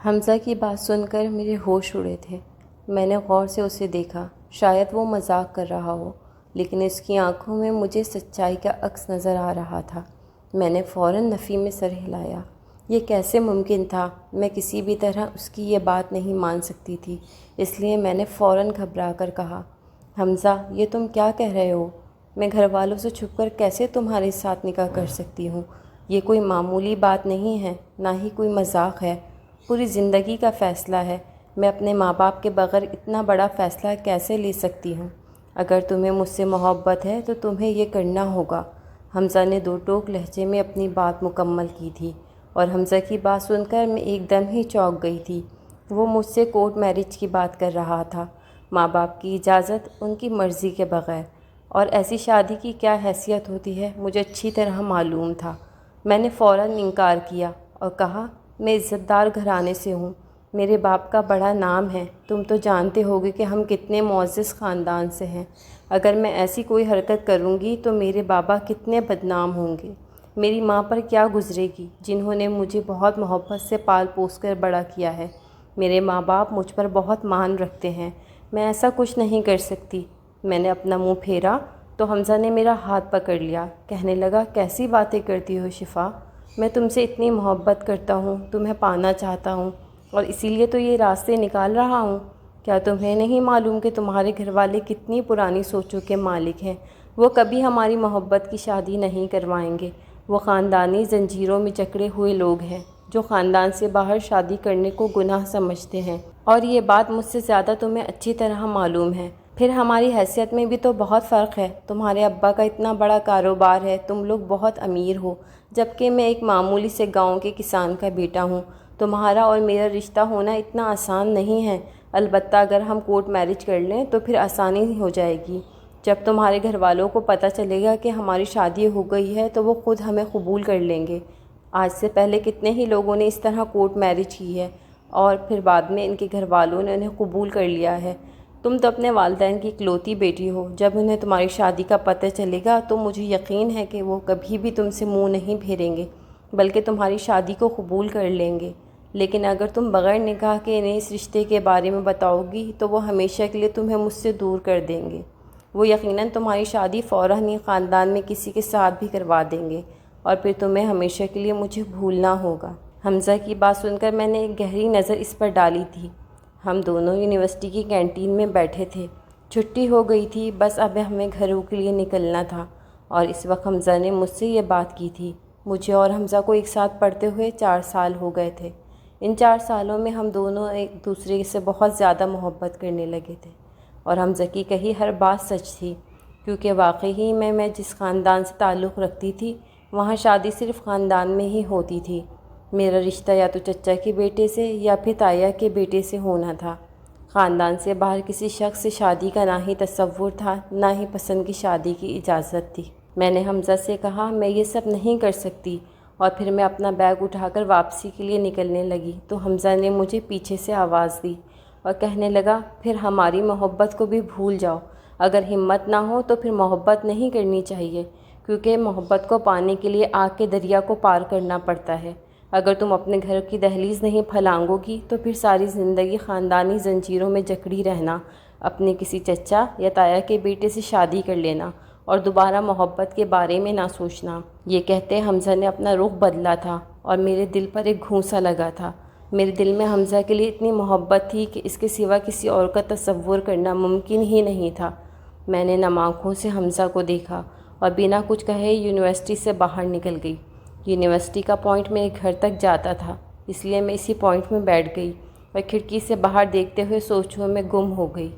حمزہ کی بات سن کر میرے ہوش اڑے تھے۔ میں نے غور سے اسے دیکھا۔ شاید وہ مذاق کر رہا ہو، لیکن اس کی آنکھوں میں مجھے سچائی کا عکس نظر آ رہا تھا۔ میں نے فوراً نفی میں سر ہلایا۔ یہ کیسے ممکن تھا؟ میں کسی بھی طرح اس کی یہ بات نہیں مان سکتی تھی، اس لیے میں نے فوراً گھبرا کر کہا، حمزہ یہ تم کیا کہہ رہے ہو؟ میں گھر والوں سے چھپ کر کیسے تمہارے ساتھ نکاح کر سکتی ہوں؟ یہ کوئی معمولی بات نہیں ہے، نہ ہی کوئی مذاق ہے، پوری زندگی کا فیصلہ ہے۔ میں اپنے ماں باپ کے بغیر اتنا بڑا فیصلہ کیسے لے سکتی ہوں؟ اگر تمہیں مجھ سے محبت ہے تو تمہیں یہ کرنا ہوگا۔ حمزہ نے دو ٹوک لہجے میں اپنی بات مکمل کی تھی، اور حمزہ کی بات سن کر میں ایک دم ہی چونک گئی تھی۔ وہ مجھ سے کورٹ میرج کی بات کر رہا تھا، ماں باپ کی اجازت، ان کی مرضی کے بغیر، اور ایسی شادی کی کیا حیثیت ہوتی ہے مجھے اچھی طرح معلوم تھا۔ میں نے فوراً انکار کیا اور کہا، میں عزت دار گھرانے سے ہوں، میرے باپ کا بڑا نام ہے، تم تو جانتے ہوگے کہ ہم کتنے معزز خاندان سے ہیں۔ اگر میں ایسی کوئی حرکت کروں گی تو میرے بابا کتنے بدنام ہوں گے، میری ماں پر کیا گزرے گی جنہوں نے مجھے بہت محبت سے پال پوس کر بڑا کیا ہے۔ میرے ماں باپ مجھ پر بہت مان رکھتے ہیں، میں ایسا کچھ نہیں کر سکتی۔ میں نے اپنا منہ پھیرا تو حمزہ نے میرا ہاتھ پکڑ لیا، کہنے لگا، کیسی باتیں کرتی ہو شفا؟ میں تم سے اتنی محبت کرتا ہوں، تمہیں پانا چاہتا ہوں، اور اسی لیے تو یہ راستے نکال رہا ہوں۔ کیا تمہیں نہیں معلوم کہ تمہارے گھر والے کتنی پرانی سوچوں کے مالک ہیں؟ وہ کبھی ہماری محبت کی شادی نہیں کروائیں گے۔ وہ خاندانی زنجیروں میں جکڑے ہوئے لوگ ہیں جو خاندان سے باہر شادی کرنے کو گناہ سمجھتے ہیں، اور یہ بات مجھ سے زیادہ تمہیں اچھی طرح معلوم ہے۔ پھر ہماری حیثیت میں بھی تو بہت فرق ہے۔ تمہارے ابا کا اتنا بڑا کاروبار ہے، تم لوگ بہت امیر ہو، جبکہ میں ایک معمولی سے گاؤں کے کسان کا بیٹا ہوں۔ تمہارا اور میرا رشتہ ہونا اتنا آسان نہیں ہے، البتہ اگر ہم کورٹ میرج کر لیں تو پھر آسانی ہو جائے گی۔ جب تمہارے گھر والوں کو پتہ چلے گا کہ ہماری شادی ہو گئی ہے تو وہ خود ہمیں قبول کر لیں گے۔ آج سے پہلے کتنے ہی لوگوں نے اس طرح کورٹ میرج کی ہے، اور پھر بعد میں ان کے گھر والوں نے انہیں قبول کر لیا ہے۔ تم تو اپنے والدین کی اکلوتی بیٹی ہو، جب انہیں تمہاری شادی کا پتہ چلے گا تو مجھے یقین ہے کہ وہ کبھی بھی تم سے منہ نہیں پھیریں گے، بلکہ تمہاری شادی کو قبول کر لیں گے۔ لیکن اگر تم بغیر نکاح کے انہیں اس رشتے کے بارے میں بتاؤ گی تو وہ ہمیشہ کے لیے تمہیں مجھ سے دور کر دیں گے۔ وہ یقیناً تمہاری شادی فوراً ہی خاندان میں کسی کے ساتھ بھی کروا دیں گے، اور پھر تمہیں ہمیشہ کے لیے مجھے بھولنا ہوگا۔ حمزہ کی بات سن کر میں نے ایک گہری نظر اس پر ڈالی تھی۔ ہم دونوں یونیورسٹی کی کینٹین میں بیٹھے تھے، چھٹی ہو گئی تھی، بس اب ہمیں گھروں کے لیے نکلنا تھا، اور اس وقت حمزہ نے مجھ سے یہ بات کی تھی۔ مجھے اور حمزہ کو ایک ساتھ پڑھتے ہوئے 4 سال ہو گئے تھے۔ ان 4 سالوں میں ہم دونوں ایک دوسرے سے بہت زیادہ محبت کرنے لگے تھے، اور حمزہ کی کہی ہر بات سچ تھی، کیونکہ واقعی میں جس خاندان سے تعلق رکھتی تھی وہاں شادی صرف خاندان میں ہی ہوتی تھی۔ میرا رشتہ یا تو چچا کے بیٹے سے یا پھر تایا کے بیٹے سے ہونا تھا۔ خاندان سے باہر کسی شخص سے شادی کا نہ ہی تصور تھا، نہ ہی پسند کی شادی کی اجازت تھی۔ میں نے حمزہ سے کہا، میں یہ سب نہیں کر سکتی، اور پھر میں اپنا بیگ اٹھا کر واپسی کے لیے نکلنے لگی تو حمزہ نے مجھے پیچھے سے آواز دی اور کہنے لگا، پھر ہماری محبت کو بھی بھول جاؤ۔ اگر ہمت نہ ہو تو پھر محبت نہیں کرنی چاہیے، کیونکہ محبت کو پانے کے لیے آگ کے دریا کو پار کرنا پڑتا ہے۔ اگر تم اپنے گھر کی دہلیز نہیں پھلانگو گی تو پھر ساری زندگی خاندانی زنجیروں میں جکڑی رہنا، اپنے کسی چچا یا تایا کے بیٹے سے شادی کر لینا، اور دوبارہ محبت کے بارے میں نہ سوچنا۔ یہ کہتے حمزہ نے اپنا رخ بدلا تھا، اور میرے دل پر ایک گھونسا لگا تھا۔ میرے دل میں حمزہ کے لیے اتنی محبت تھی کہ اس کے سوا کسی اور کا تصور کرنا ممکن ہی نہیں تھا۔ میں نے نم آنکھوں سے حمزہ کو دیکھا اور بنا کچھ کہے یونیورسٹی سے باہر نکل گئی۔ یونیورسٹی کا پوائنٹ میرے گھر تک جاتا تھا، اس لیے میں اسی پوائنٹ میں بیٹھ گئی اور کھڑکی سے باہر دیکھتے ہوئے سوچوں میں گم ہو گئی۔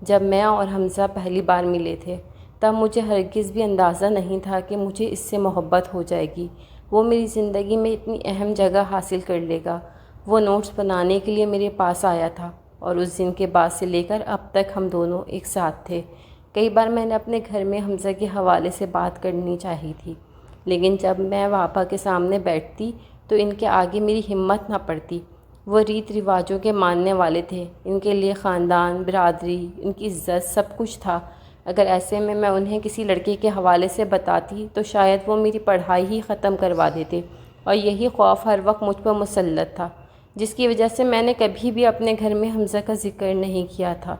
جب میں اور حمزہ پہلی بار ملے تھے تب مجھے ہرگز بھی اندازہ نہیں تھا کہ مجھے اس سے محبت ہو جائے گی، وہ میری زندگی میں اتنی اہم جگہ حاصل کر لے گا۔ وہ نوٹس بنانے کے لیے میرے پاس آیا تھا، اور اس دن کے بعد سے لے کر اب تک ہم دونوں ایک ساتھ تھے۔ کئی بار میں نے اپنے گھر میں حمزہ کے حوالے سے بات کرنی چاہی تھی، لیکن جب میں پاپا کے سامنے بیٹھتی تو ان کے آگے میری ہمت نہ پڑتی۔ وہ ریت رواجوں کے ماننے والے تھے، ان کے لیے خاندان، برادری، ان کی عزت سب کچھ تھا۔ اگر ایسے میں انہیں کسی لڑکے کے حوالے سے بتاتی تو شاید وہ میری پڑھائی ہی ختم کروا دیتے، اور یہی خوف ہر وقت مجھ پر مسلط تھا۔ جس کی وجہ سے میں نے کبھی بھی اپنے گھر میں حمزہ کا ذکر نہیں کیا تھا۔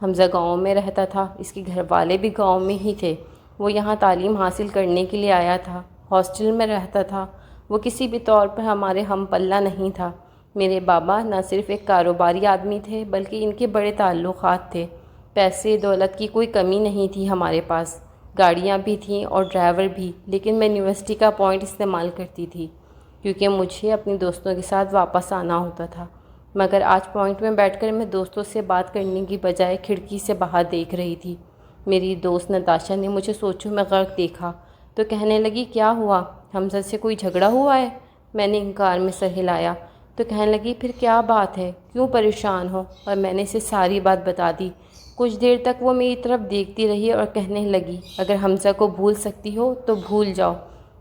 حمزہ گاؤں میں رہتا تھا، اس کے گھر والے بھی گاؤں میں ہی تھے۔ وہ یہاں تعلیم حاصل کرنے کے لیے آیا تھا، ہاسٹل میں رہتا تھا۔ وہ کسی بھی طور پر ہمارے ہم پلہ نہیں تھا۔ میرے بابا نہ صرف ایک کاروباری آدمی تھے بلکہ ان کے بڑے تعلقات تھے۔ پیسے دولت کی کوئی کمی نہیں تھی ہمارے پاس، گاڑیاں بھی تھیں اور ڈرائیور بھی، لیکن میں یونیورسٹی کا پوائنٹ استعمال کرتی تھی کیونکہ مجھے اپنے دوستوں کے ساتھ واپس آنا ہوتا تھا۔ مگر آج پوائنٹ میں بیٹھ کر میں دوستوں سے بات کرنے کی بجائے کھڑکی سے باہر دیکھ رہی تھی۔ میری دوست نتاشا نے مجھے سوچوں میں غرق دیکھا تو کہنے لگی، کیا ہوا، حمزہ سے کوئی جھگڑا ہوا ہے؟ میں نے انکار میں سر ہلایا تو کہنے لگی، پھر کیا بات ہے، کیوں پریشان ہو؟ اور میں نے اسے ساری بات بتا دی۔ کچھ دیر تک وہ میری طرف دیکھتی رہی اور کہنے لگی، اگر حمزہ کو بھول سکتی ہو تو بھول جاؤ،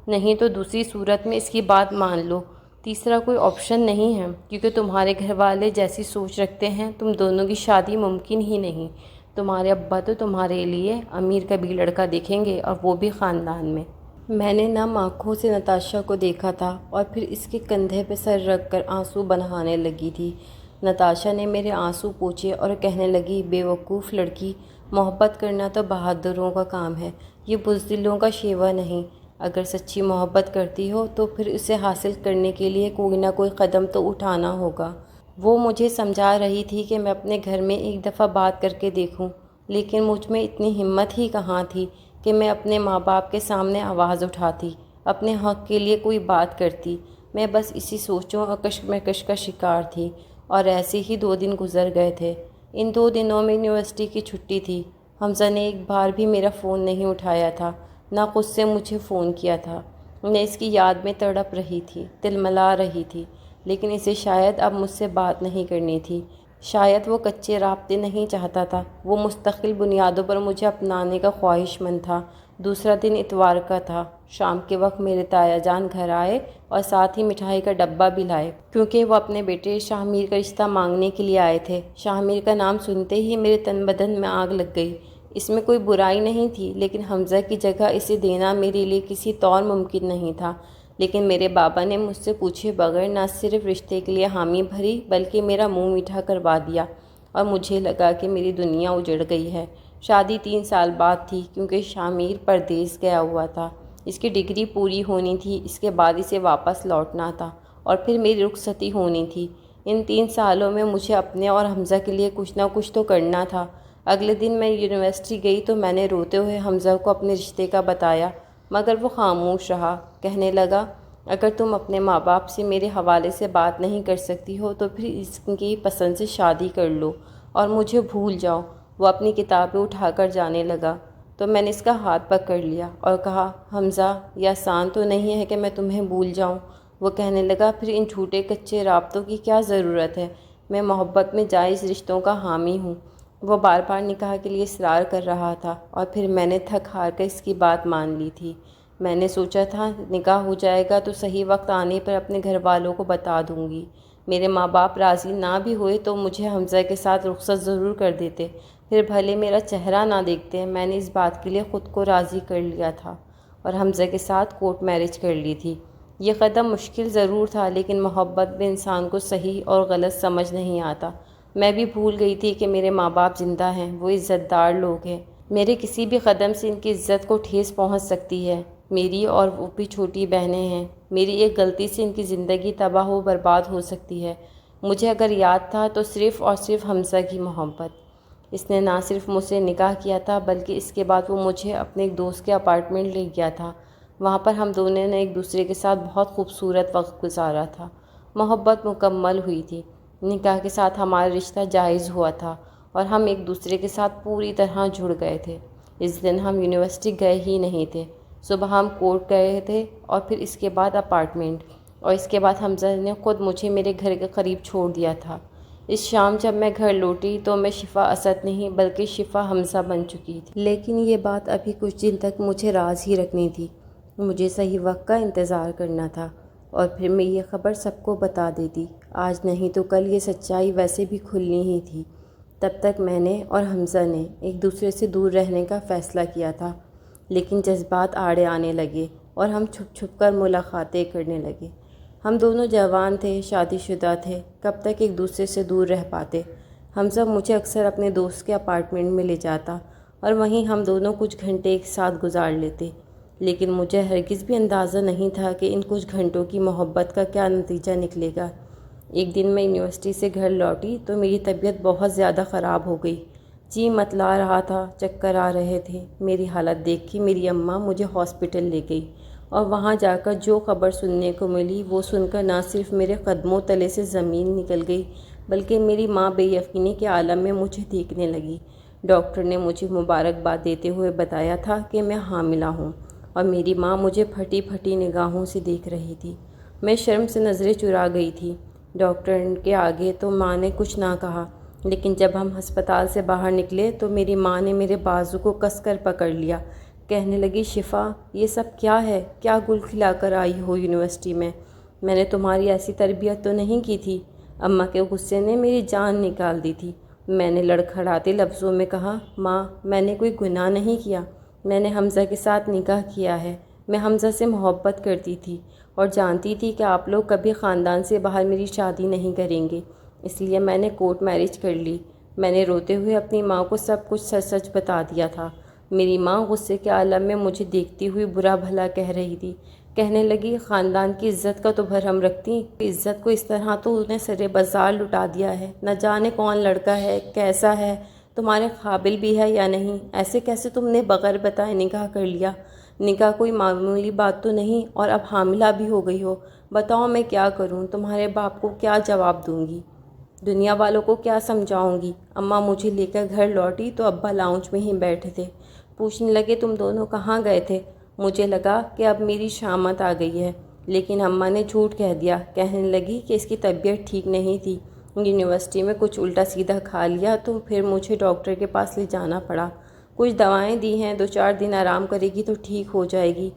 نہیں تو دوسری صورت میں اس کی بات مان لو۔ تیسرا کوئی آپشن نہیں ہے، کیونکہ تمہارے گھر والے جیسی سوچ رکھتے ہیں تم دونوں کی شادی ممکن ہی نہیں۔ تمہارے ابا تو تمہارے لیے امیر کا بھی لڑکا دیکھیں گے، اور وہ بھی خاندان میں۔ میں نے نم آنکھوں سے نتاشا کو دیکھا تھا اور پھر اس کے کندھے پہ سر رکھ کر آنسو بہانے لگی تھی۔ نتاشا نے میرے آنسو پوچھے اور کہنے لگی، بے وقوف لڑکی، محبت کرنا تو بہادروں کا کام ہے، یہ بزدلوں کا شیوا نہیں۔ اگر سچی محبت کرتی ہو تو پھر اسے حاصل کرنے کے لیے کوئی نہ کوئی قدم تو اٹھانا ہوگا۔ وہ مجھے سمجھا رہی تھی کہ میں اپنے گھر میں ایک دفعہ بات کر کے دیکھوں، لیکن مجھ میں اتنی ہمت ہی کہاں تھی کہ میں اپنے ماں باپ کے سامنے آواز اٹھاتی، اپنے حق کے لیے کوئی بات کرتی۔ میں بس اسی سوچوں اور کشمکش کا شکار تھی، اور ایسے ہی 2 دن گزر گئے تھے۔ ان 2 دنوں میں یونیورسٹی کی چھٹی تھی۔ حمزہ نے ایک بار بھی میرا فون نہیں اٹھایا تھا، نہ خود سے مجھے فون کیا تھا۔ میں اس کی یاد میں تڑپ رہی تھی، تلملا رہی تھی، لیکن اسے شاید اب مجھ سے بات نہیں کرنی تھی۔ شاید وہ کچے رابطے نہیں چاہتا تھا، وہ مستقل بنیادوں پر مجھے اپنانے کا خواہش مند تھا۔ دوسرا دن اتوار کا تھا۔ شام کے وقت میرے تایا جان گھر آئے اور ساتھ ہی مٹھائی کا ڈبہ بھی لائے، کیونکہ وہ اپنے بیٹے شاہ میر کا رشتہ مانگنے کے لیے آئے تھے۔ شاہ میر کا نام سنتے ہی میرے تن بدن میں آگ لگ گئی۔ اس میں کوئی برائی نہیں تھی، لیکن حمزہ کی جگہ اسے دینا میرے لیے کسی طور ممکن نہیں تھا۔ لیکن میرے بابا نے مجھ سے پوچھے بغیر نہ صرف رشتے کے لیے حامی بھری بلکہ میرا منہ میٹھا کروا دیا، اور مجھے لگا کہ میری دنیا اجڑ گئی ہے۔ شادی 3 سال بعد تھی، کیونکہ شاہ میر پردیس گیا ہوا تھا۔ اس کی ڈگری پوری ہونی تھی، اس کے بعد اسے واپس لوٹنا تھا، اور پھر میری رخصتی ہونی تھی۔ ان 3 سالوں میں مجھے اپنے اور حمزہ کے لیے کچھ نہ کچھ تو کرنا تھا۔ اگلے دن میں یونیورسٹی گئی تو میں نے روتے ہوئے حمزہ کو اپنے رشتے کا بتایا، مگر وہ خاموش رہا۔ کہنے لگا، اگر تم اپنے ماں باپ سے میرے حوالے سے بات نہیں کر سکتی ہو تو پھر اس کی پسند سے شادی کر لو اور مجھے بھول جاؤ۔ وہ اپنی کتابیں اٹھا کر جانے لگا تو میں نے اس کا ہاتھ پکڑ لیا اور کہا، حمزہ، یہ آسان تو نہیں ہے کہ میں تمہیں بھول جاؤں۔ وہ کہنے لگا، پھر ان جھوٹے کچے رابطوں کی کیا ضرورت ہے؟ میں محبت میں جائز رشتوں کا حامی ہوں۔ وہ بار بار نکاح کے لیے اصرار کر رہا تھا، اور پھر میں نے تھک ہار کر اس کی بات مان لی تھی۔ میں نے سوچا تھا نکاح ہو جائے گا تو صحیح وقت آنے پر اپنے گھر والوں کو بتا دوں گی۔ میرے ماں باپ راضی نہ بھی ہوئے تو مجھے حمزہ کے ساتھ رخصت ضرور کر دیتے، پھر بھلے میرا چہرہ نہ دیکھتے۔ میں نے اس بات کے لیے خود کو راضی کر لیا تھا اور حمزہ کے ساتھ کورٹ میرج کر لی تھی۔ یہ قدم مشکل ضرور تھا، لیکن محبت میں انسان کو صحیح اور غلط سمجھ نہیں آتا۔ میں بھی بھول گئی تھی کہ میرے ماں باپ زندہ ہیں، وہ عزت دار لوگ ہیں۔ میرے کسی بھی قدم سے ان کی عزت کو ٹھیس پہنچ سکتی ہے۔ میری اور وہ بھی چھوٹی بہنیں ہیں، میری ایک غلطی سے ان کی زندگی تباہ و برباد ہو سکتی ہے۔ مجھے اگر یاد تھا تو صرف اور صرف حمزہ کی محبت۔ اس نے نہ صرف مجھ سے نکاح کیا تھا بلکہ اس کے بعد وہ مجھے اپنے ایک دوست کے اپارٹمنٹ لے گیا تھا۔ وہاں پر ہم دونوں نے ایک دوسرے کے ساتھ بہت خوبصورت وقت گزارا تھا۔ محبت مکمل ہوئی تھی، نکاح کے ساتھ ہمارا رشتہ جائز ہوا تھا، اور ہم ایک دوسرے کے ساتھ پوری طرح جڑ گئے تھے۔ اس دن ہم یونیورسٹی گئے ہی نہیں تھے۔ صبح ہم کورٹ گئے تھے اور پھر اس کے بعد اپارٹمنٹ، اور اس کے بعد حمزہ نے خود مجھے میرے گھر کے قریب چھوڑ دیا تھا۔ اس شام جب میں گھر لوٹی تو میں شفا اسد نہیں بلکہ شفا حمزہ بن چکی تھی۔ لیکن یہ بات ابھی کچھ دن تک مجھے راز ہی رکھنی تھی۔ مجھے صحیح وقت کا انتظار کرنا تھا، اور پھر میں یہ خبر سب کو بتا دیتی۔ آج نہیں تو کل یہ سچائی ویسے بھی کھلنی ہی تھی۔ تب تک میں نے اور حمزہ نے ایک دوسرے سے دور رہنے کا فیصلہ کیا تھا، لیکن جذبات آڑے آنے لگے اور ہم چھپ چھپ کر ملاقاتیں کرنے لگے۔ ہم دونوں جوان تھے، شادی شدہ تھے، کب تک ایک دوسرے سے دور رہ پاتے۔ حمزہ مجھے اکثر اپنے دوست کے اپارٹمنٹ میں لے جاتا اور وہیں ہم دونوں کچھ گھنٹے ایک ساتھ گزار لیتے، لیکن مجھے ہرگز بھی اندازہ نہیں تھا کہ ان کچھ گھنٹوں کی محبت کا کیا نتیجہ نکلے گا۔ ایک دن میں یونیورسٹی سے گھر لوٹی تو میری طبیعت بہت زیادہ خراب ہو گئی۔ جی متلا رہا تھا، چکر آ رہے تھے۔ میری حالت دیکھ کے میری اماں مجھے ہاسپٹل لے گئی اور وہاں جا کر جو خبر سننے کو ملی وہ سن کر نہ صرف میرے قدموں تلے سے زمین نکل گئی بلکہ میری ماں بے یقینی کے عالم میں مجھے دیکھنے لگی۔ ڈاکٹر نے مجھے مبارکباد دیتے ہوئے بتایا تھا کہ میں حاملہ ہوں اور میری ماں مجھے پھٹی پھٹی نگاہوں سے دیکھ رہی تھی۔ میں شرم سے نظریں چرا گئی تھی۔ ڈاکٹر کے آگے تو ماں نے کچھ نہ کہا، لیکن جب ہم ہسپتال سے باہر نکلے تو میری ماں نے میرے بازو کو کس کر پکڑ لیا۔ کہنے لگی، شفا، یہ سب کیا ہے؟ کیا گل کھلا کر آئی ہو یونیورسٹی میں؟ میں نے تمہاری ایسی تربیت تو نہیں کی تھی۔ اماں کے غصے نے میری جان نکال دی تھی۔ میں نے لڑکھڑاتے لفظوں میں کہا، ماں، میں نے کوئی گناہ نہیں کیا۔ میں نے حمزہ کے ساتھ نکاح کیا ہے۔ میں حمزہ سے محبت کرتی تھی اور جانتی تھی کہ آپ لوگ کبھی خاندان سے باہر میری شادی نہیں کریں گے، اس لیے میں نے کورٹ میرج کر لی۔ میں نے روتے ہوئے اپنی ماں کو سب کچھ سچ سچ بتا دیا تھا۔ میری ماں غصے کے عالم میں مجھے دیکھتی ہوئی برا بھلا کہہ رہی تھی۔ کہنے لگی، خاندان کی عزت کا تو بھرم رکھتی، عزت کو اس طرح تو انہیں سرے بازار لٹا دیا ہے۔ نہ جانے کون لڑکا ہے، کیسا ہے، تمہارے قابل بھی ہے یا نہیں، ایسے کیسے تم نے بغیر بتائے نکاح کر لیا؟ نکاح کوئی معمولی بات تو نہیں، اور اب حاملہ بھی ہو گئی ہو۔ بتاؤ میں کیا کروں؟ تمہارے باپ کو کیا جواب دوں گی؟ دنیا والوں کو کیا سمجھاؤں گی؟ اماں مجھے لے کر گھر لوٹی تو ابا لاؤنج میں ہی بیٹھے تھے۔ پوچھنے لگے، تم دونوں کہاں گئے تھے؟ مجھے لگا کہ اب میری شامت آ گئی ہے، لیکن اماں نے جھوٹ کہہ دیا۔ کہنے لگی کہ اس کی طبیعت ٹھیک نہیں تھی، یونیورسٹی میں کچھ الٹا سیدھا کھا لیا تو پھر مجھے ڈاکٹر کے پاس لے جانا پڑا۔ کچھ دوائیں دی ہیں، 2-4 دن آرام کرے گی تو ٹھیک ہو جائے گی۔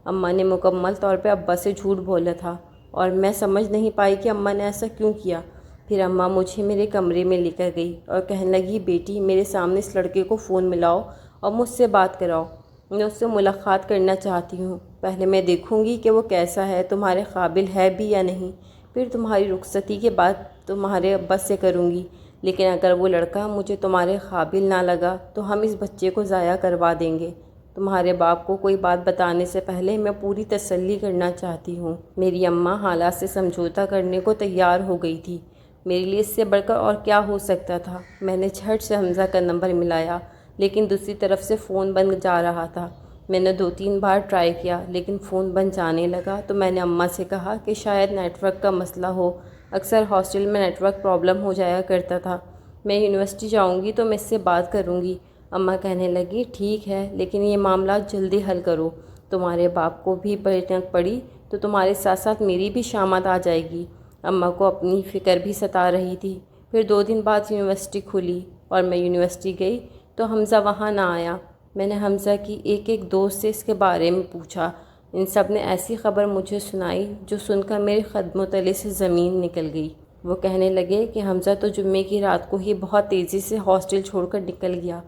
اماں نے مکمل طور پہ ابا سے جھوٹ بولا تھا اور میں سمجھ نہیں پائی کہ اماں نے ایسا کیوں کیا۔ پھر اماں مجھے میرے کمرے میں لے کر گئی اور کہنے لگی، بیٹی، میرے سامنے اس لڑکے کو فون ملاؤ اور مجھ سے بات کراؤ۔ میں اس سے ملاقات کرنا چاہتی ہوں۔ پہلے میں دیکھوں گی کہ وہ کیسا ہے، تمہارے قابل ہے بھی یا نہیں، پھر تمہاری رخصتی کے بعد تمہارے ابا سے کروں گی۔ لیکن اگر وہ لڑکا مجھے تمہارے قابل نہ لگا تو ہم اس بچے کو ضائع کروا دیں گے۔ تمہارے باپ کو کوئی بات بتانے سے پہلے میں پوری تسلی کرنا چاہتی ہوں۔ میری اماں حالات سے سمجھوتہ کرنے کو تیار ہو گئی تھی۔ میرے لیے اس سے بڑھ کر اور کیا ہو سکتا تھا؟ میں نے جھٹ سے حمزہ کا نمبر ملایا، لیکن دوسری طرف سے فون بند جا رہا تھا۔ میں نے 2-3 بار ٹرائی کیا لیکن فون بند جانے لگا تو میں نے اماں سے کہا کہ شاید نیٹ ورک کا مسئلہ ہو، اکثر ہاسٹل میں نیٹ ورک پرابلم ہو جایا کرتا تھا۔ میں یونیورسٹی جاؤں گی تو میں اس سے بات کروں گی۔ اماں کہنے لگی، ٹھیک ہے، لیکن یہ معاملات جلدی حل کرو۔ تمہارے باپ کو بھی پریشانی پڑی تو تمہارے ساتھ ساتھ میری بھی شامت آ جائے گی۔ اماں کو اپنی فکر بھی ستا رہی تھی۔ پھر 2 دن بعد یونیورسٹی کھلی اور میں یونیورسٹی گئی تو حمزہ وہاں نہ آیا۔ میں نے حمزہ کی ایک دوست سے اس کے بارے میں پوچھا۔ ان سب نے ایسی خبر مجھے سنائی جو سن کر میرے قدموں تلے سے زمین نکل گئی۔ وہ کہنے لگے کہ حمزہ تو جمعے کی رات کو ہی بہت تیزی سے ہاسٹل چھوڑ کر نکل گیا۔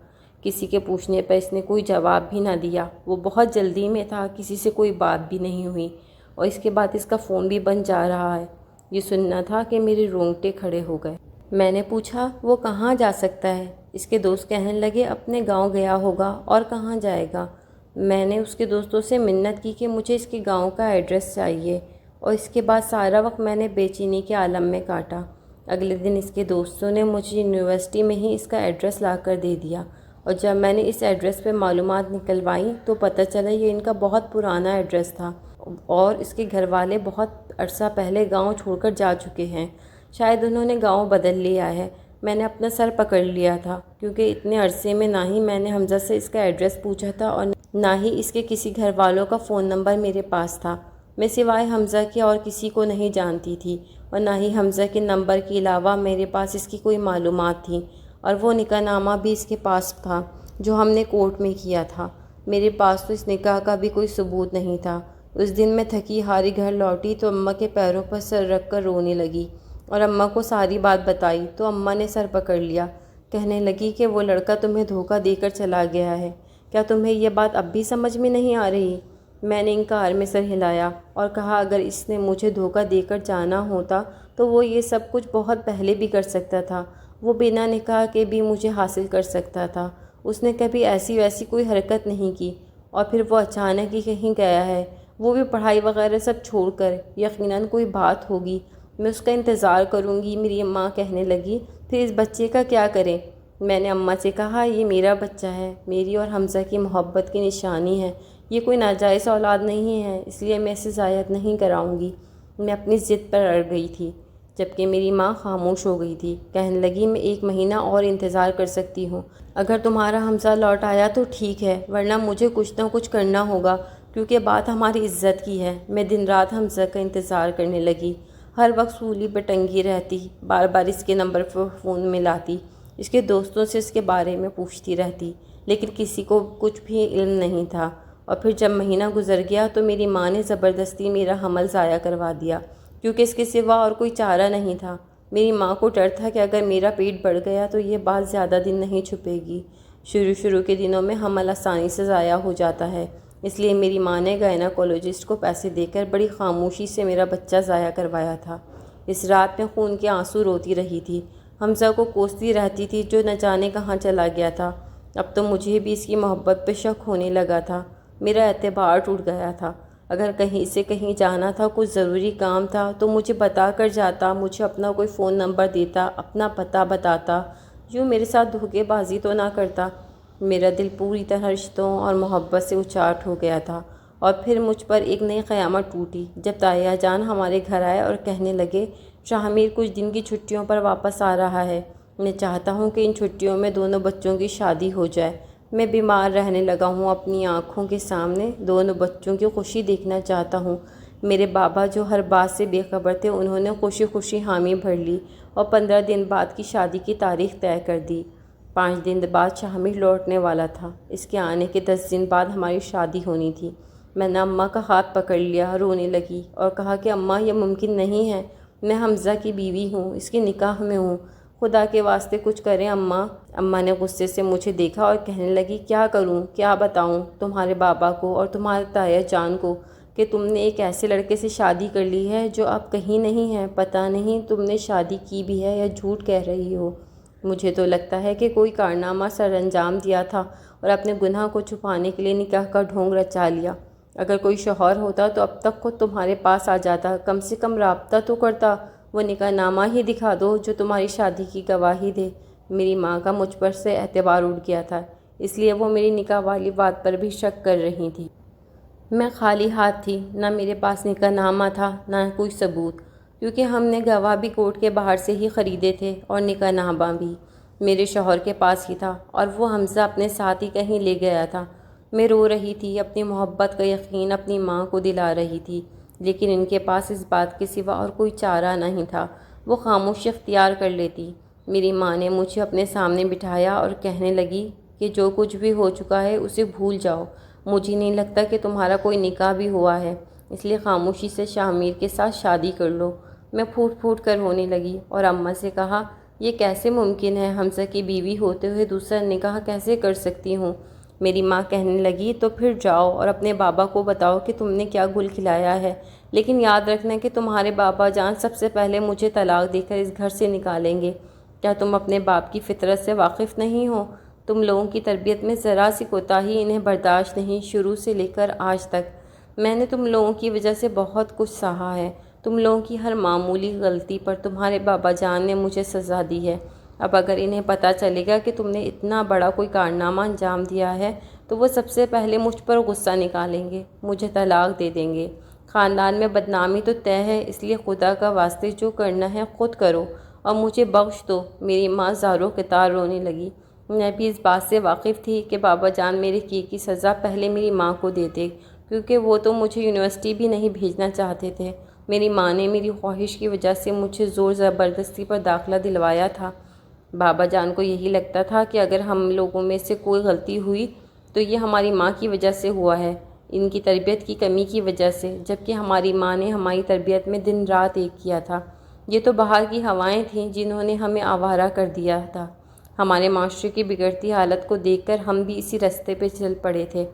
کسی کے پوچھنے پر اس نے کوئی جواب بھی نہ دیا۔ وہ بہت جلدی میں تھا، کسی سے کوئی بات بھی نہیں ہوئی اور اس کے بعد اس کا فون بھی بند جا رہا ہے۔ یہ سننا تھا کہ میرے رونگٹے کھڑے ہو گئے۔ میں نے پوچھا، وہ کہاں جا سکتا ہے؟ اس کے دوست کہنے لگے، اپنے گاؤں گیا ہوگا، اور کہاں جائے گا؟ میں نے اس کے دوستوں سے منت کی کہ مجھے اس کے گاؤں کا ایڈریس چاہیے، اور اس کے بعد سارا وقت میں نے بے چینی کے عالم میں کاٹا۔ اگلے دن اس کے دوستوں نے مجھے یونیورسٹی میں ہی اس کا ایڈریس لا کر دے دیا، اور جب میں نے اس ایڈریس پہ معلومات نکلوائیں تو پتہ چلا یہ ان کا بہت پرانا ایڈریس تھا اور اس کے گھر والے بہت عرصہ پہلے گاؤں چھوڑ کر جا چکے ہیں۔ شاید انہوں نے گاؤں بدل لیا ہے۔ میں نے اپنا سر پکڑ لیا تھا کیونکہ اتنے عرصے میں نہ ہی میں نے حمزہ سے اس کا ایڈریس پوچھا تھا اور نہ ہی اس کے کسی گھر والوں کا فون نمبر میرے پاس تھا۔ میں سوائے حمزہ کے اور کسی کو نہیں جانتی تھی اور نہ ہی حمزہ کے نمبر کے علاوہ میرے پاس اس کی کوئی معلومات تھیں، اور وہ نکاح نامہ بھی اس کے پاس تھا جو ہم نے کورٹ میں کیا تھا۔ میرے پاس تو اس نکاح کا بھی کوئی ثبوت نہیں تھا۔ اس دن میں تھکی ہاری گھر لوٹی تو اماں کے پیروں پر سر رکھ کر رونے لگی اور اماں کو ساری بات بتائی تو اماں نے سر پکڑ لیا۔ کہنے لگی کہ وہ لڑکا تمہیں دھوکہ دے کر چلا گیا ہے۔ کیا تمہیں یہ بات اب بھی سمجھ میں نہیں آ رہی؟ میں نے انکار میں سر ہلایا اور کہا اگر اس نے مجھے دھوکہ دے کر جانا ہوتا تو وہ یہ سب کچھ بہت پہلے بھی کر سکتا تھا، وہ بنا نکاح کے بھی مجھے حاصل کر سکتا تھا۔ اس نے کبھی ایسی ویسی کوئی حرکت نہیں کی، اور پھر وہ اچانک ہی کہیں گیا ہے، وہ بھی پڑھائی وغیرہ سب چھوڑ کر۔ یقیناً کوئی بات ہوگی، میں اس کا انتظار کروں گی، میری اماں کہنے لگی۔ پھر اس بچے کا کیا کریں؟ میں نے اماں سے کہا یہ میرا بچہ ہے، میری اور حمزہ کی محبت کی نشانی ہے، یہ کوئی ناجائز اولاد نہیں ہے، اس لیے میں اسے ضائع نہیں کراؤں گی۔ میں اپنی ضد پر اڑ گئی تھی، جبکہ میری ماں خاموش ہو گئی تھی۔ کہنے لگی میں 1 مہینہ اور انتظار کر سکتی ہوں، اگر تمہارا حمزہ لوٹ آیا تو ٹھیک ہے، ورنہ مجھے کچھ نہ کچھ کرنا ہوگا، کیونکہ بات ہماری عزت کی ہے۔ میں دن رات حمزہ کا انتظار کرنے لگی، ہر وقت سولی پہ ٹنگی رہتی، بار بار اس کے نمبر پر فون ملاتی، اس کے دوستوں سے اس کے بارے میں پوچھتی رہتی، لیکن کسی کو کچھ بھی علم نہیں تھا۔ اور پھر جب مہینہ گزر گیا تو میری ماں نے زبردستی میرا حمل ضائع کروا دیا، کیونکہ اس کے سوا اور کوئی چارہ نہیں تھا۔ میری ماں کو ڈر تھا کہ اگر میرا پیٹ بڑھ گیا تو یہ بات زیادہ دن نہیں چھپے گی۔ شروع کے دنوں میں حمل آسانی سے ضائع ہو جاتا ہے، اس لیے میری ماں نے گائناکولوجسٹ کو پیسے دے کر بڑی خاموشی سے میرا بچہ ضائع کروایا تھا۔ اس رات میں خون کے آنسو روتی رہی تھی، حمزہ کو کوستی رہتی تھی جو نہ جانے کہاں چلا گیا تھا۔ اب تو مجھے بھی اس کی محبت پہ شک ہونے لگا تھا، میرا اعتبار ٹوٹ گیا تھا۔ اگر کہیں سے کہیں جانا تھا، کچھ ضروری کام تھا تو مجھے بتا کر جاتا، مجھے اپنا کوئی فون نمبر دیتا، اپنا پتہ بتاتا، یوں میرے ساتھ دھوکے بازی تو نہ کرتا۔ میرا دل پوری طرح رشتوں اور محبت سے اچاٹ ہو گیا تھا۔ اور پھر مجھ پر ایک نئی قیامت ٹوٹی جب تایا جان ہمارے گھر آئے اور کہنے لگے شاہمیر کچھ دن کی چھٹیوں پر واپس آ رہا ہے، میں چاہتا ہوں کہ ان چھٹیوں میں دونوں بچوں کی شادی ہو جائے۔ میں بیمار رہنے لگا ہوں، اپنی آنکھوں کے سامنے دونوں بچوں کی خوشی دیکھنا چاہتا ہوں۔ میرے بابا جو ہر بات سے بے خبر تھے، انہوں نے خوشی خوشی حامی بھر لی اور 15 دن بعد کی شادی کی تاریخ طے کر دی۔ 5 دن بعد شاہمیر لوٹنے والا تھا، اس کے آنے کے 10 دن بعد ہماری شادی ہونی تھی۔ میں نے اماں کا ہاتھ پکڑ لیا، رونے لگی اور کہا کہ اماں یہ ممکن نہیں ہے، میں حمزہ کی بیوی ہوں، اس کے نکاح میں ہوں، خدا کے واسطے کچھ کریں اماں۔ اماں نے غصے سے مجھے دیکھا اور کہنے لگی کیا کروں، کیا بتاؤں تمہارے بابا کو اور تمہارے تایا جان کو کہ تم نے ایک ایسے لڑکے سے شادی کر لی ہے جو اب کہیں نہیں ہے، پتہ نہیں تم نے شادی کی بھی ہے یا جھوٹ کہہ رہی ہو۔ مجھے تو لگتا ہے کہ کوئی کارنامہ سر انجام دیا تھا اور اپنے گناہ کو چھپانے کے لیے نکاح کا ڈھونگ رچا لیا۔ اگر کوئی شوہر ہوتا تو اب تک خود تمہارے پاس آ جاتا، کم سے کم رابطہ تو کرتا، وہ نکاح نامہ ہی دکھا دو جو تمہاری شادی کی گواہی دے۔ میری ماں کا مجھ پر سے اعتبار اٹھ گیا تھا، اس لیے وہ میری نکاح والی بات پر بھی شک کر رہی تھی۔ میں خالی ہاتھ تھی، نہ میرے پاس نکاح نامہ تھا نہ کوئی ثبوت، کیونکہ ہم نے گواہ بھی کورٹ کے باہر سے ہی خریدے تھے اور نکاح نامہ بھی میرے شوہر کے پاس ہی تھا، اور وہ حمزہ اپنے ساتھ ہی کہیں لے گیا تھا۔ میں رو رہی تھی، اپنی محبت کا یقین اپنی ماں کو دلا رہی تھی، لیکن ان کے پاس اس بات کے سوا اور کوئی چارہ نہیں تھا، وہ خاموشی اختیار کر لیتی۔ میری ماں نے مجھے اپنے سامنے بٹھایا اور کہنے لگی کہ جو کچھ بھی ہو چکا ہے اسے بھول جاؤ، مجھے نہیں لگتا کہ تمہارا کوئی نکاح بھی ہوا ہے، اس لیے خاموشی سے شاہمیر کے ساتھ شادی کر لو۔ میں پھوٹ پھوٹ کر رونے لگی اور اماں سے کہا یہ کیسے ممکن ہے، حمزہ کی بیوی ہوتے ہوئے دوسرا نکاح کیسے کر سکتی ہوں؟ میری ماں کہنے لگی تو پھر جاؤ اور اپنے بابا کو بتاؤ کہ تم نے کیا گل کھلایا ہے، لیکن یاد رکھنا کہ تمہارے بابا جان سب سے پہلے مجھے طلاق دے کر اس گھر سے نکالیں گے۔ کیا تم اپنے باپ کی فطرت سے واقف نہیں ہو؟ تم لوگوں کی تربیت میں ذرا سی کوتاہی انہیں برداشت نہیں، شروع سے لے کر آج تک۔ میں نے تم لوگوں کی وجہ سے بہت کچھ سہا ہے، تم لوگوں کی ہر معمولی غلطی پر تمہارے بابا جان نے مجھے سزا دی ہے۔ اب اگر انہیں پتہ چلے گا کہ تم نے اتنا بڑا کوئی کارنامہ انجام دیا ہے تو وہ سب سے پہلے مجھ پر غصہ نکالیں گے، مجھے طلاق دے دیں گے، خاندان میں بدنامی تو طے ہے، اس لیے خدا کا واسطے جو کرنا ہے خود کرو اور مجھے بخش دو۔ میری ماں زاروں قطار رونے لگی۔ میں بھی اس بات سے واقف تھی کہ بابا جان میرے کیے کی سزا پہلے میری ماں کو دیتے، کیونکہ وہ تو مجھے یونیورسٹی بھی نہیں بھیجنا چاہتے تھے۔ میری ماں نے میری خواہش کی وجہ سے مجھے زور زبردستی پر داخلہ دلوایا تھا۔ بابا جان کو یہی لگتا تھا کہ اگر ہم لوگوں میں سے کوئی غلطی ہوئی تو یہ ہماری ماں کی وجہ سے ہوا ہے، ان کی تربیت کی کمی کی وجہ سے، جبکہ ہماری ماں نے ہماری تربیت میں دن رات ایک کیا تھا۔ یہ تو باہر کی ہوائیں تھیں جنہوں نے ہمیں آوارہ کر دیا تھا۔ ہمارے معاشرے کی بگڑتی حالت کو دیکھ کر ہم بھی اسی رستے پہ چل پڑے تھے۔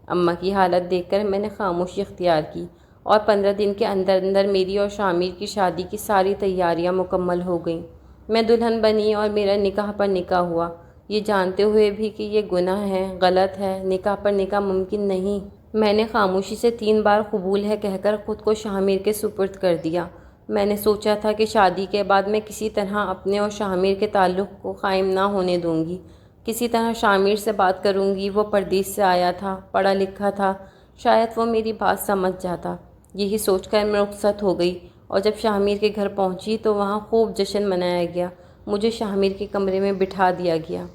اماں کی حالت دیکھ کر میں نے خاموشی اختیار کی اور 15 دن کے اندر اندر میری اور شامر کی شادی کی ساری تیاریاں مکمل ہو گئیں۔ میں دلہن بنی اور میرا نکاح پر نکاح ہوا، یہ جانتے ہوئے بھی کہ یہ گناہ ہے، غلط ہے، نکاح پر نکاح ممکن نہیں۔ میں نے خاموشی سے 3 بار قبول ہے کہہ کر خود کو شامر کے سپرد کر دیا۔ میں نے سوچا تھا کہ شادی کے بعد میں کسی طرح اپنے اور شامر کے تعلق کو قائم نہ ہونے دوں گی، کسی طرح شامر سے بات کروں گی۔ وہ پردیس سے آیا تھا، پڑھا لکھا تھا، شاید وہ میری بات سمجھ جاتا۔ یہی سوچ کر میں رخصت ہو گئی اور جب شامر کے گھر پہنچی تو وہاں خوب جشن منایا گیا۔ مجھے شامر کے کمرے میں بٹھا دیا گیا۔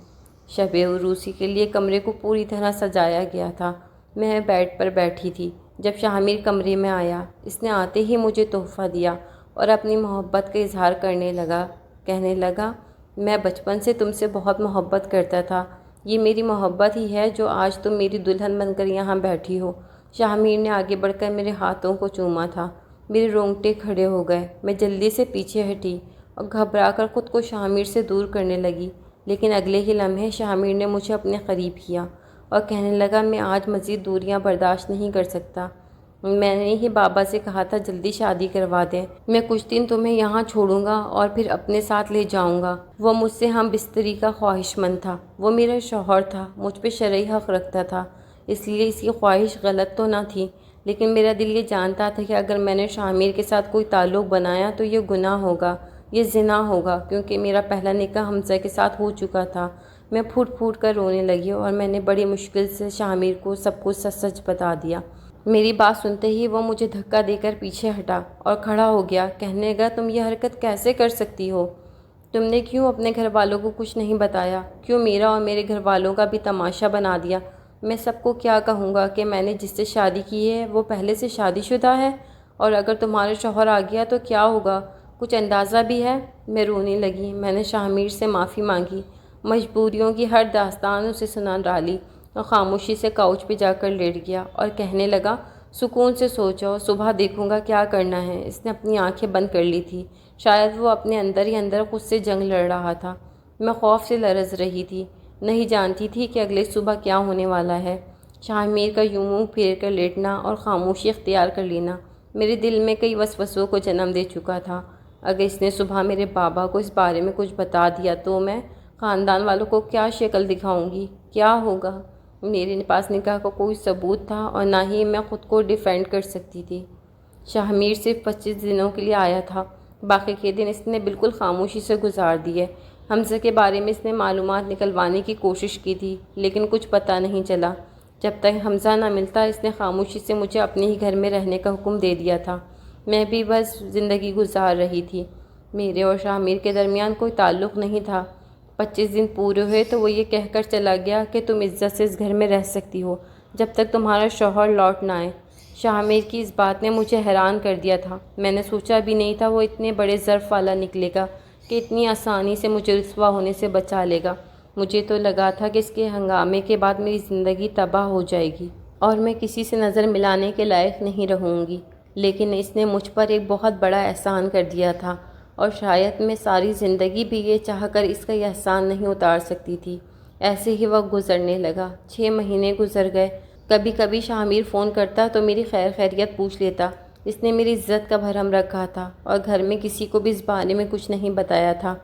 شب عروسی کے لیے کمرے کو پوری طرح سجایا گیا تھا۔ میں بیڈ پر بیٹھی تھی جب شامر کمرے میں آیا۔ اس نے آتے ہی مجھے تحفہ دیا اور اپنی محبت کا اظہار کرنے لگا، کہنے لگا، میں بچپن سے تم سے بہت محبت کرتا تھا، یہ میری محبت ہی ہے جو آج تم میری دلہن بن کر یہاں بیٹھی ہو۔ شامر نے آگے بڑھ کر میرے ہاتھوں کو چوما تھا۔ میرے رونگٹے کھڑے ہو گئے۔ میں جلدی سے پیچھے ہٹی اور گھبرا کر خود کو شامر سے دور کرنے لگی، لیکن اگلے ہی لمحے شامر نے مجھے اپنے قریب کیا اور کہنے لگا، میں آج مزید دوریاں برداشت نہیں کر سکتا۔ میں نے ہی بابا سے کہا تھا جلدی شادی کروا دیں، میں کچھ دن تمہیں یہاں چھوڑوں گا اور پھر اپنے ساتھ لے جاؤں گا۔ وہ مجھ سے ہم بستری کا خواہش مند تھا، وہ میرا شوہر تھا، مجھ پہ شرعی حق رکھتا تھا، اس لیے اس کی خواہش غلط تو نہ تھی، لیکن میرا دل یہ جانتا تھا کہ اگر میں نے شامر کے ساتھ کوئی تعلق بنایا تو یہ گناہ ہوگا، یہ زنا ہوگا، کیونکہ میرا پہلا نکاح حمزہ کے ساتھ ہو چکا تھا۔ میں پھوٹ پھوٹ کر رونے لگی اور میں نے بڑی مشکل سے شامر کو سب کچھ سچ سچ بتا دیا۔ میری بات سنتے ہی وہ مجھے دھکا دے کر پیچھے ہٹا اور کھڑا ہو گیا، کہنے لگا، تم یہ حرکت کیسے کر سکتی ہو؟ تم نے کیوں اپنے گھر والوں کو کچھ نہیں بتایا؟ کیوں میرا اور میرے گھر والوں کا بھی تماشا بنا دیا؟ میں سب کو کیا کہوں گا کہ میں نے جس سے شادی کی ہے وہ پہلے سے شادی شدہ ہے؟ اور اگر تمہارا شوہر آ گیا تو کیا ہوگا؟ کچھ اندازہ بھی ہے؟ میں رونے لگی۔ میں نے شامر سے معافی مانگی، مجبوریوں کی ہر داستان اسے سنا ڈالی اور خاموشی سے کاؤچ پہ جا کر لیٹ گیا اور کہنے لگا، سکون سے سو جاؤ، صبح دیکھوں گا کیا کرنا ہے۔ اس نے اپنی آنکھیں بند کر لی تھی، شاید وہ اپنے اندر ہی اندر خود سے جنگ لڑ رہا تھا۔ میں خوف سے لرز رہی تھی، نہیں جانتی تھی کہ اگلے صبح کیا ہونے والا ہے۔ شامر کا یوں منہ پھیر کر لیٹنا اور خاموشی اختیار کر لینا میرے دل میں کئی وسوسوں کو جنم دے چکا تھا۔ اگر اس نے صبح میرے بابا کو اس بارے میں کچھ بتا دیا تو میں خاندان والوں کو کیا شکل دکھاؤں گی؟ کیا ہوگا؟ میرے پاس نکاح کا کوئی ثبوت تھا اور نہ ہی میں خود کو ڈیفینڈ کر سکتی تھی۔ شامر صرف 25 دنوں کے لیے آیا تھا، باقی کے دن اس نے بالکل خاموشی سے گزار دیے۔ حمزہ کے بارے میں اس نے معلومات نکلوانے کی کوشش کی تھی، لیکن کچھ پتہ نہیں چلا۔ جب تک حمزہ نہ ملتا اس نے خاموشی سے مجھے اپنے ہی گھر میں رہنے کا حکم دے دیا تھا۔ میں بھی بس زندگی گزار رہی تھی، میرے اور شامر کے درمیان کوئی تعلق نہیں تھا۔ 25 دن پورے ہوئے تو وہ یہ کہہ کر چلا گیا کہ تم عزت سے اس گھر میں رہ سکتی ہو جب تک تمہارا شوہر لوٹ نہ آئے۔ شامر کی اس بات نے مجھے حیران کر دیا تھا۔ میں نے سوچا بھی نہیں تھا وہ اتنے بڑے ظرف والا نکلے گا کہ اتنی آسانی سے مجھے رسوا ہونے سے بچا لے گا۔ مجھے تو لگا تھا کہ اس کے ہنگامے کے بعد میری زندگی تباہ ہو جائے گی اور میں کسی سے نظر ملانے کے لائق نہیں رہوں گی، لیکن اس نے مجھ پر ایک بہت بڑا احسان کر دیا تھا اور شاید میں ساری زندگی بھی یہ چاہ کر اس کا یہ احسان نہیں اتار سکتی تھی۔ ایسے ہی وقت گزرنے لگا، 6 مہینے گزر گئے۔ کبھی کبھی شامر فون کرتا تو میری خیر خیریت پوچھ لیتا۔ اس نے میری عزت کا بھرم رکھا تھا اور گھر میں کسی کو بھی اس بارے میں کچھ نہیں بتایا تھا۔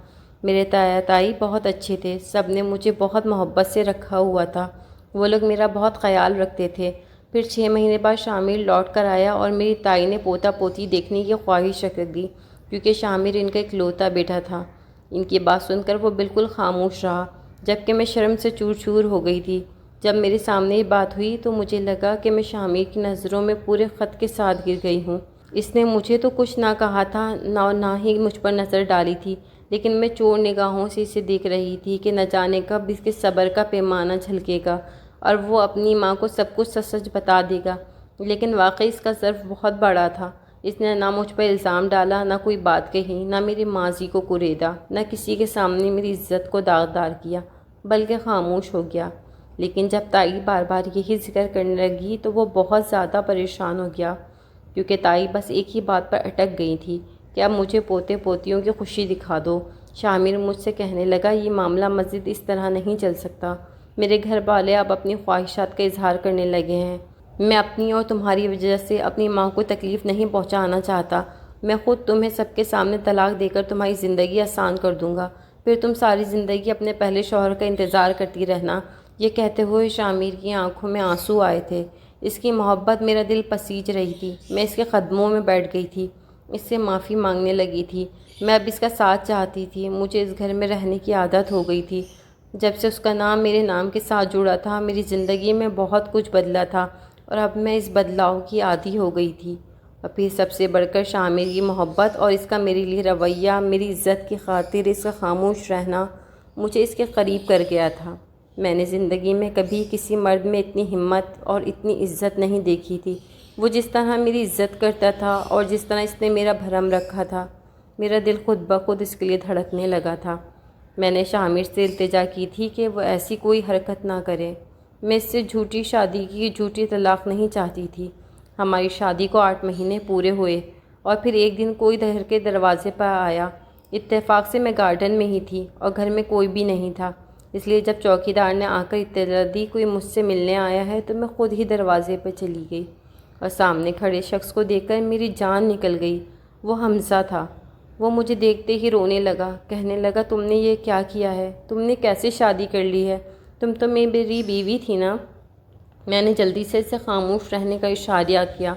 میرے تایا تائی بہت اچھے تھے، سب نے مجھے بہت محبت سے رکھا ہوا تھا، وہ لوگ میرا بہت خیال رکھتے تھے۔ پھر 6 مہینے بعد شامر لوٹ کر آیا اور میری تائی نے پوتا پوتی دیکھنے کی خواہش رکھ دی، کیونکہ شامر ان کا اکلوتا بیٹا تھا۔ ان کی بات سن کر وہ بالکل خاموش رہا، جبکہ میں شرم سے چور چور ہو گئی تھی۔ جب میرے سامنے یہ بات ہوئی تو مجھے لگا کہ میں شامر کی نظروں میں پورے خط کے ساتھ گر گئی ہوں۔ اس نے مجھے تو کچھ نہ کہا تھا، نہ ہی مجھ پر نظر ڈالی تھی، لیکن میں چور نگاہوں سے اسے دیکھ رہی تھی کہ نہ جانے کب اس کے صبر کا پیمانہ جھلکے گا اور وہ اپنی ماں کو سب کچھ سچ سچ بتا دے گا۔ لیکن واقعی اس کا ظرف بہت بڑا تھا۔ اس نے نہ مجھ پر الزام ڈالا، نہ کوئی بات کہی، نہ میرے ماضی کو کریدا، نہ کسی کے سامنے میری عزت کو داغدار کیا، بلکہ خاموش ہو گیا۔ لیکن جب تائی بار بار یہی ذکر کرنے لگی تو وہ بہت زیادہ پریشان ہو گیا، کیونکہ تائی بس ایک ہی بات پر اٹک گئی تھی کہ اب مجھے پوتے پوتیوں کی خوشی دکھا دو۔ شامر مجھ سے کہنے لگا، یہ معاملہ مزید اس طرح نہیں چل سکتا، میرے گھر والے اب اپنی خواہشات کا اظہار کرنے لگے ہیں۔ میں اپنی اور تمہاری وجہ سے اپنی ماں کو تکلیف نہیں پہنچانا چاہتا۔ میں خود تمہیں سب کے سامنے طلاق دے کر تمہاری زندگی آسان کر دوں گا، پھر تم ساری زندگی اپنے پہلے شوہر کا انتظار کرتی رہنا۔ یہ کہتے ہوئے شامیر کی آنکھوں میں آنسو آئے تھے۔ اس کی محبت میرا دل پسیج رہی تھی۔ میں اس کے قدموں میں بیٹھ گئی تھی، اس سے معافی مانگنے لگی تھی۔ میں اب اس کا ساتھ چاہتی تھی۔ مجھے اس گھر میں رہنے کی عادت ہو گئی تھی۔ جب سے اس کا نام میرے نام کے ساتھ جڑا تھا، میری زندگی میں بہت کچھ بدلا تھا، اور اب میں اس بدلاؤ کی عادی ہو گئی تھی۔ اور پھر سب سے بڑھ کر شامر کی محبت اور اس کا میرے لیے رویہ، میری عزت کی خاطر اس کا خاموش رہنا مجھے اس کے قریب کر گیا تھا۔ میں نے زندگی میں کبھی کسی مرد میں اتنی ہمت اور اتنی عزت نہیں دیکھی تھی۔ وہ جس طرح میری عزت کرتا تھا اور جس طرح اس نے میرا بھرم رکھا تھا، میرا دل خود بخود اس کے لیے دھڑکنے لگا تھا۔ میں نے شامر سے التجا کی تھی کہ وہ ایسی کوئی حرکت نہ کرے۔ میں اس سے جھوٹی شادی کی جھوٹی طلاق نہیں چاہتی تھی۔ ہماری شادی کو 8 مہینے پورے ہوئے اور پھر ایک دن کوئی گھر کے دروازے پر آیا۔ اتفاق سے میں گارڈن میں ہی تھی اور گھر میں کوئی بھی نہیں تھا، اس لیے جب چوکیدار نے آ کر اطلاع دی کوئی مجھ سے ملنے آیا ہے تو میں خود ہی دروازے پہ چلی گئی، اور سامنے کھڑے شخص کو دیکھ کر میری جان نکل گئی۔ وہ حمزہ تھا۔ وہ مجھے دیکھتے ہی رونے لگا، کہنے لگا تم نے یہ کیا کیا ہے؟ تم نے کیسے شادی کر لی ہے؟ تم تو میری بیوی تھی نا؟ میں نے جلدی سے اسے خاموش رہنے کا اشارہ کیا۔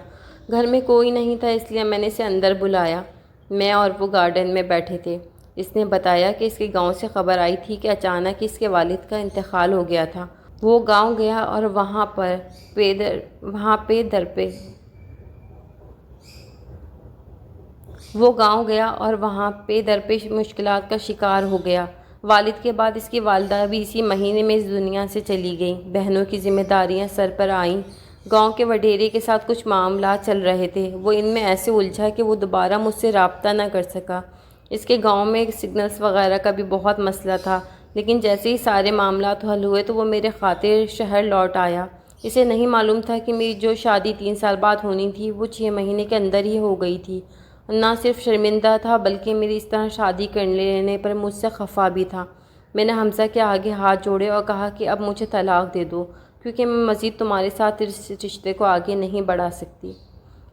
گھر میں کوئی نہیں تھا، اس لیے میں نے اسے اندر بلایا۔ میں اور وہ گارڈن میں بیٹھے تھے۔ اس نے بتایا کہ اس کے گاؤں سے خبر آئی تھی کہ اچانک اس کے والد کا انتقال ہو گیا تھا۔ وہ گاؤں گیا اور وہاں پہ درپیش مشکلات کا شکار ہو گیا۔ والد کے بعد اس کی والدہ بھی اسی مہینے میں اس دنیا سے چلی گئیں۔ بہنوں کی ذمہ داریاں سر پر آئیں۔ گاؤں کے وڈیرے کے ساتھ کچھ معاملات چل رہے تھے، وہ ان میں ایسے الجھا کہ وہ دوبارہ مجھ سے رابطہ نہ کر سکا۔ اس کے گاؤں میں سگنلز وغیرہ کا بھی بہت مسئلہ تھا، لیکن جیسے ہی سارے معاملات حل ہوئے تو وہ میرے خاطر شہر لوٹ آیا۔ اسے نہیں معلوم تھا کہ میری جو شادی 3 سال بعد ہونی تھی وہ 6 مہینے کے اندر ہی ہو گئی تھی۔ نہ صرف شرمندہ تھا بلکہ میری اس طرح شادی کر لینے پر مجھ سے خفا بھی تھا۔ میں نے حمزہ کے آگے ہاتھ جوڑے اور کہا کہ اب مجھے طلاق دے دو، کیونکہ میں مزید تمہارے ساتھ اس رشتے کو آگے نہیں بڑھا سکتی۔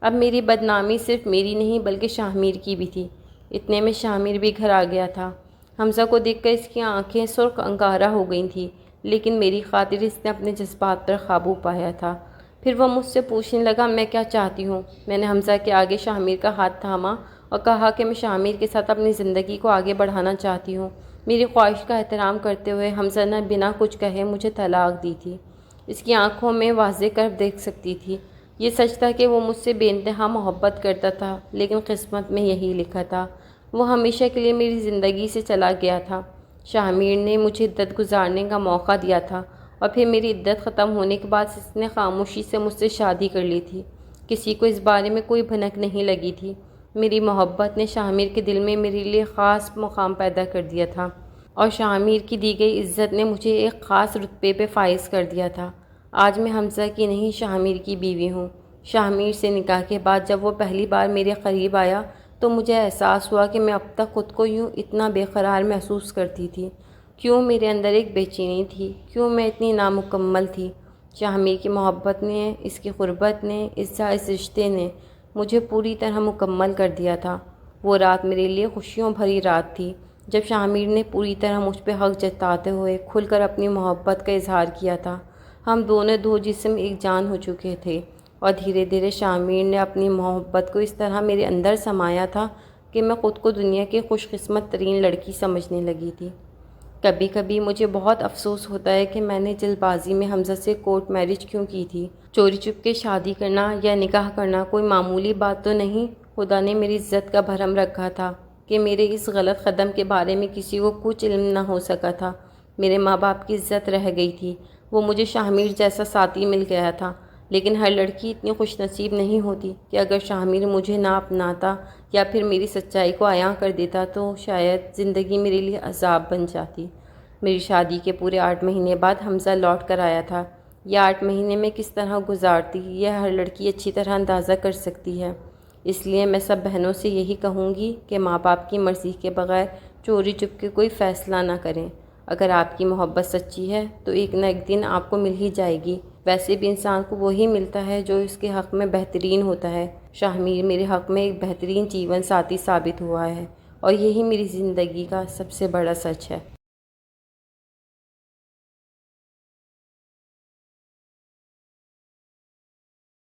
اب میری بدنامی صرف میری نہیں بلکہ شامیر کی بھی تھی۔ اتنے میں شامیر بھی گھر آ گیا تھا۔ حمزہ کو دیکھ کر اس کی آنکھیں سرخ انگارہ ہو گئی تھیں، لیکن میری خاطر اس نے اپنے جذبات پر قابو پایا تھا۔ پھر وہ مجھ سے پوچھنے لگا میں کیا چاہتی ہوں۔ میں نے حمزہ کے آگے شامیر کا ہاتھ تھاما اور کہا کہ میں شامیر کے ساتھ اپنی زندگی کو آگے بڑھانا چاہتی ہوں۔ میری خواہش کا احترام کرتے ہوئے حمزہ نے بنا کچھ کہے مجھے طلاق دی تھی۔ اس کی آنکھوں میں واضح کر دیکھ سکتی تھی۔ یہ سچ تھا کہ وہ مجھ سے بے انتہا محبت کرتا تھا، لیکن قسمت میں یہی لکھا تھا۔ وہ ہمیشہ کے لیے میری زندگی سے چلا گیا تھا۔ شامیر نے مجھے عدت گزارنے کا موقع دیا تھا، اور پھر میری عدت ختم ہونے کے بعد اس نے خاموشی سے مجھ سے شادی کر لی تھی۔ کسی کو اس بارے میں کوئی بھنک نہیں لگی تھی۔ میری محبت نے شامیر کے دل میں میرے لیے خاص مقام پیدا کر دیا تھا، اور شامیر کی دی گئی عزت نے مجھے ایک خاص رتبے پہ فائز کر دیا تھا۔ آج میں حمزہ کی نہیں شامیر کی بیوی ہوں۔ شامیر سے نکاح کے بعد جب وہ پہلی بار میرے قریب آیا تو مجھے احساس ہوا کہ میں اب تک خود کو یوں اتنا بے قرار محسوس کرتی تھی۔ کیوں میرے اندر ایک بے چینی تھی؟ کیوں میں اتنی نامکمل تھی؟ شامیر کی محبت نے، اس کی قربت نے، اس رشتے نے مجھے پوری طرح مکمل کر دیا تھا۔ وہ رات میرے لیے خوشیوں بھری رات تھی، جب شامیر نے پوری طرح مجھ پہ حق جتاتے ہوئے کھل کر اپنی محبت کا اظہار کیا تھا۔ ہم دونوں دو جسم ایک جان ہو چکے تھے، اور دھیرے دھیرے شامیر نے اپنی محبت کو اس طرح میرے اندر سمایا تھا کہ میں خود کو دنیا کی خوش قسمت ترین لڑکی سمجھنے لگی تھی۔ کبھی کبھی مجھے بہت افسوس ہوتا ہے کہ میں نے جلد بازی میں حمزہ سے کورٹ میرج کیوں کی تھی۔ چوری چپ کے شادی کرنا یا نکاح کرنا کوئی معمولی بات تو نہیں۔ خدا نے میری عزت کا بھرم رکھا تھا کہ میرے اس غلط قدم کے بارے میں کسی کو کچھ علم نہ ہو سکا تھا۔ میرے ماں باپ کی عزت رہ گئی تھی۔ وہ مجھے شامیر جیسا ساتھی مل گیا تھا، لیکن ہر لڑکی اتنی خوش نصیب نہیں ہوتی کہ اگر شامیر مجھے نہ اپناتا یا پھر میری سچائی کو عیاں کر دیتا تو شاید زندگی میرے لیے عذاب بن جاتی۔ میری شادی کے پورے 8 مہینے بعد حمزہ لوٹ کر آیا تھا۔ یہ 8 مہینے میں کس طرح گزارتی یہ ہر لڑکی اچھی طرح اندازہ کر سکتی ہے۔ اس لیے میں سب بہنوں سے یہی کہوں گی کہ ماں باپ کی مرضی کے بغیر چوری چپ کے کوئی فیصلہ نہ کریں۔ اگر آپ کی محبت سچی ہے تو ایک نہ ایک دن آپ کو مل ہی جائے گی۔ ویسے بھی انسان کو وہی ملتا ہے جو اس کے حق میں بہترین ہوتا ہے۔ شاہ میر میرے حق میں ایک بہترین جیون ساتھی ثابت ہوا ہے، اور یہی میری زندگی کا سب سے بڑا سچ ہے۔